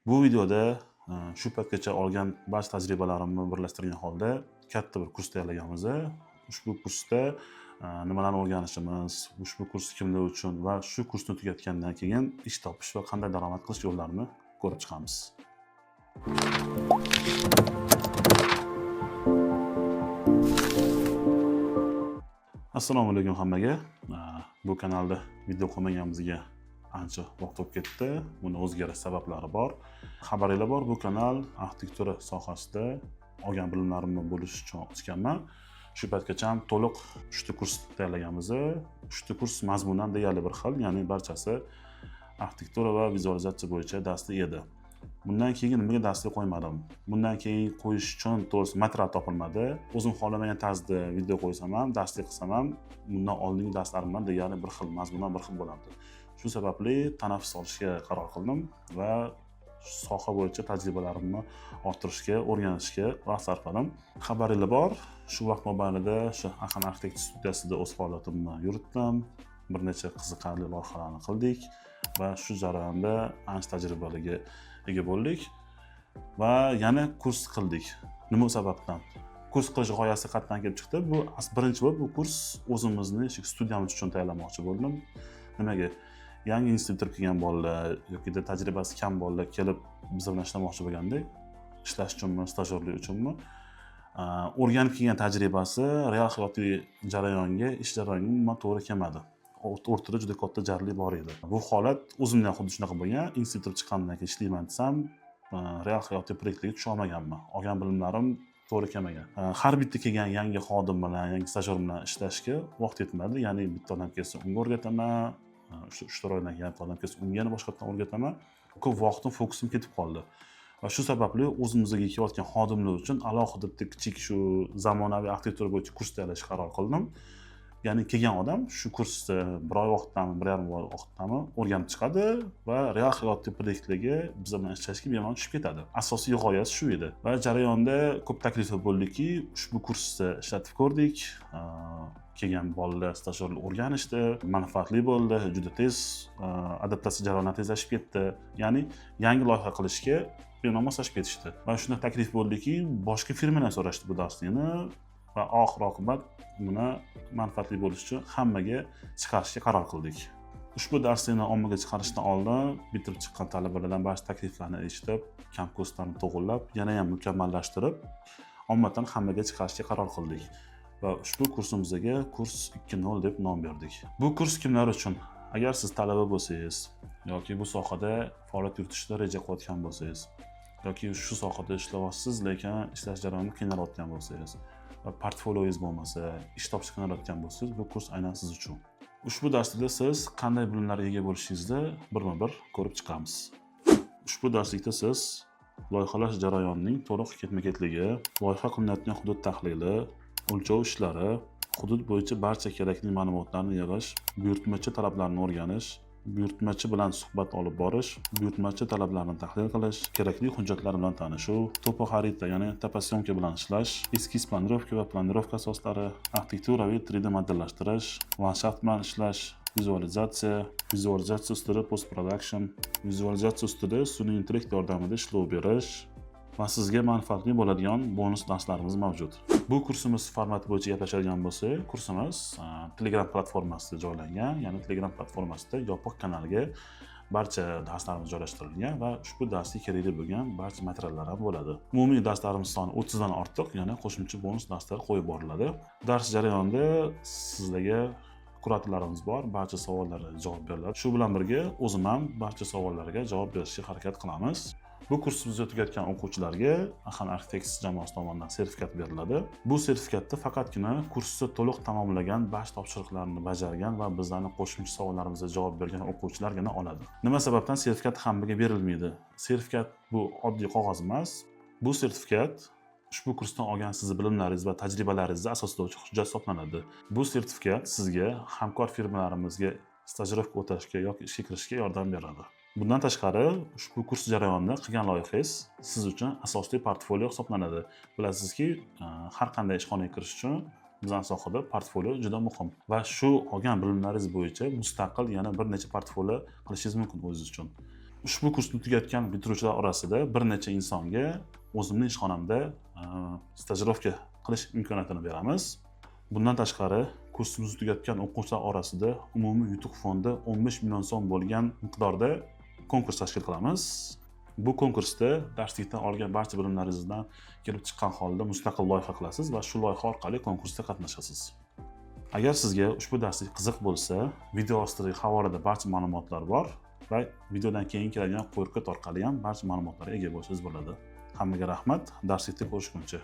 Bu videoda shu paytgacha olgan barcha tajribalarimni birlashtirgan holda katta bir kurs tayyorlaganmiz. Ushbu kursda nimalarni o'rganishimiz, ushbu kurs kimlar uchun va shu kursni tugatgandan keyin ish topish va qanday daromad qilish yo'llarini ko'rib chiqamiz. Assalomu alaykum hammaga. Bu kanalda video qolmaganimizga ancha vaqt o'tib ketdi. Buni o'zgarish sabablari bor. Xabaringlar bor, bu kanal arxitektura sohasida olgan bilimlarimni bo'lish uchun ochganman. Shu paytgacha ham to'liq 3 ta kurs tayyorlaganmiz. 3 ta kurs mazmunan deyarli bir xil, ya'ni barchasi arxitektura va vizualizatsiya bo'yicha darsli edi. Bundan keyin nimaga darslik qo'ymadim? Bundan keyin qo'yish uchun to'g'risi material topilmadi. O'zim xohlamagan tarzda video qo'ysam ham, darslik qilsam ham, bundan oldingi darslarimdan deyarli bir xil, mazmunan bir xil bo'lardi. Shu sababli tanaffus olishga qaror qildim va soha bo'yicha tajribalarimni orttirishga, o'rganishga vaqt sarfladim. Xabaringlar bor, shu vaqt mobaynida shu Axan arxitektura studiyasida o'z faoliyatimni yuritdim. Bir necha qiziqarli loyihalarni qildik va shu jarayonda ancha tajribalarga ega bo'ldik va yana kurs qildik. Nima sababdan? Kurs qilish g'oyasi qayerdan kelib chiqdi? Bu birinchi bo'lib bu kurs o'zimizni studiyamiz uchun tayyorlamoqchi bo'ldim. Nimaga? Yangi institutga kelgan bolalar yoki tajribasi kam bolalar kelib biz bilan ishlamoqchi bo'lganda, ishlash uchunmi, stajyorlik uchunmi, o'rganib kelgan tajribasi real hayotiy jarayonga, ish jarayoniga umuman to'g'ri kelmadi. O'rtada juda katta jarlik bor edi. Bu holat o'zimda ham xuddi shunaqa bo'lgan. Institutga chiqqandan keyin ishlayman desam, real hayotiy proyektlarga tusha olmaganman. Olgan bilimlarim to'g'ri kelmagan. Har bitta kelgan yangi xodim bilan, yangi stajyor bilan ishlashga vaqt yetmadi. Ya'ni bitta odam kelsa unga o'rgataman, 3-4 oydan keyin odam kelsa unga yana boshqatdan o'rgataman. Ko'p vaqtim, fokusim ketib qoldi. Va shu sababli o'zimizga kelayotgan xodimlar uchun alohida bitta kichik shu zamonaviy arxitektura bo'yicha kurs tayyorlashga qaror qildim. Ya'ni kelgan odam shu kursda bir oy vaqtdami, bir yarim oy vaqtdami o'rganib chiqadi va real hayotiy proyektlarga biz bilan ishlashga bemalol tushib ketadi. Asosiy g'oyasi shu edi. Va jarayonda ko'p takliflar bo'ldiki, ushbu kursda ishlatib ko'rdik. Kelgan bolalar, stajyorlar o'rganishdi, manfaatli bo'ldi, juda tez adaptatsiya jarayoni tezlashib ketdi. Ya'ni yangi loyiha qilishga bemalol moslashib ketishdi. Va shunday taklif bo'ldiki, boshqa firmadan so'rashdi bu darslikni va oxir-oqibat buni manfaatli bo'lishi uchun hammaga chiqarishga qaror qildik. Ushbu darslikni ommaga chiqarishdan oldin bitirib chiqqan talabalardan barcha takliflarni eshitib, kam kurslarni to'g'irlab, yana ham mukammallashtirib, ommadan hammaga chiqarishga qaror qildik. Va ushbu kursimizga kurs 2.0 deb nom berdik. Bu kurs kimlar uchun? Agar siz talaba bo'lsangiz yoki bu sohada faoliyat yuritishda reja qilayotgan bo'lsangiz yoki shu sohada ishlayapsiz, lekin ishlash jarayoni qiynaladigan bo'lsangiz va portfolioyingiz bo'lmasa, ish topishga qiynaladigan bo'lsangiz, bu kurs aynan siz uchun. Ushbu darslikda siz qanday bilimlarga ega bo'lishingizni birma-bir ko'rib chiqamiz. Ushbu darslikda siz loyihalash jarayonining to'liq ketma-ketligi, loyiha qilinayotgan hudud tahlili, o'lchov ishlari, hudud bo'yicha barcha kerakli ma'lumotlarni yig'ish, buyurtmachi talablarni o'rganish, buyurtmachi bilan suhbat olib borish, buyurtmachi talablarini tahlil qilish, kerakli hujjatlar bilan tanishuv, topo xarita, ya'ni toposyomka bilan ishlash, eskiz planirovka va planirovka asoslari, arxitekturaviy 3D modellashtirish, landshaft bilan ishlash, vizualizatsiya ustida post production, vizualizatsiya ustida sun'iy intellekt yordamida ishlov berish va sizga manfaatli bo'ladigan bonus darslarimiz mavjud. Bu kursimiz formati bo'yicha gaplashadigan bo'lsak, kursimiz Telegram platformasida joylangan, ya'ni Telegram platformasida yopiq kanalga barcha darslarimiz joylashtirilgan va ushbu darsga kerakli bo'lgan barcha materiallar ham bo'ladi. Umumiy darslarimiz soni 30 dan ortiq, ya'ni qo'shimcha bonus darslar qo'yib boriladi. Dars jarayonida sizlarga kuratorlarimiz bor, barcha savollarga javob beriladi. Shu bilan birga o'zim ham barcha savollarga javob berishga harakat qilamiz. Bu kursimizni tugatgan o'quvchilarga Axan Architects jamoasi tomonidan sertifikat beriladi. Bu sertifikatda faqatgina kursni to'liq tamomlagan, barcha topshiriqlarni bajargan va bizlarning qo'shimcha savollarimizga javob bergan o'quvchilargina oladi. Nima sababdan sertifikat hammaga berilmaydi? Sertifikat bu oddiy qog'oz emas. Bu sertifikat ushbu kursdan olgan sizning bilimlaringiz va tajribalaringizni asoslovchi hujjat hisoblanadi. Bu sertifikat sizga hamkor firmalarimizga stajirovka o'tashga yoki ishga kirishga yordam beradi. Bundan tashqari, ushbu kurs jarayonida qilgan loyihangiz siz uchun asosiy portfolio hisoblanadi. Bilasizki, har qanday ishxonaga kirish uchun bizning sohada portfolio juda muhim va shu olgan bilimlaringiz bo'yicha mustaqil yana bir necha portfolio qilishingiz mumkin o'zingiz uchun. Ushbu kursni tugatgan bitiruvchilar orasida bir necha insonga o'zimning ishxonamda stajirovka qilish imkoniyatini beramiz. Bundan tashqari, kursimizni tugatgan o'quvchilar orasida umumiy yutuq fondi 15 million so'm bo'lgan miqdorda konkurs tashkil qilamiz. Bu konkursda darslikdan olgan barcha bilimlaringizdan kelib chiqqan holda mustaqil loyiha qilasiz va shu loyiha orqali konkursda qatnashasiz. Agar sizga ushbu darslik qiziq bo'lsa, video ostidagi havolada barcha ma'lumotlar bor va videodan keyin keladigan qo'riqat orqali ham barcha ma'lumotlarga ega bo'lishingiz bo'ladi. Hammaga rahmat, darslikda ko'rishguncha.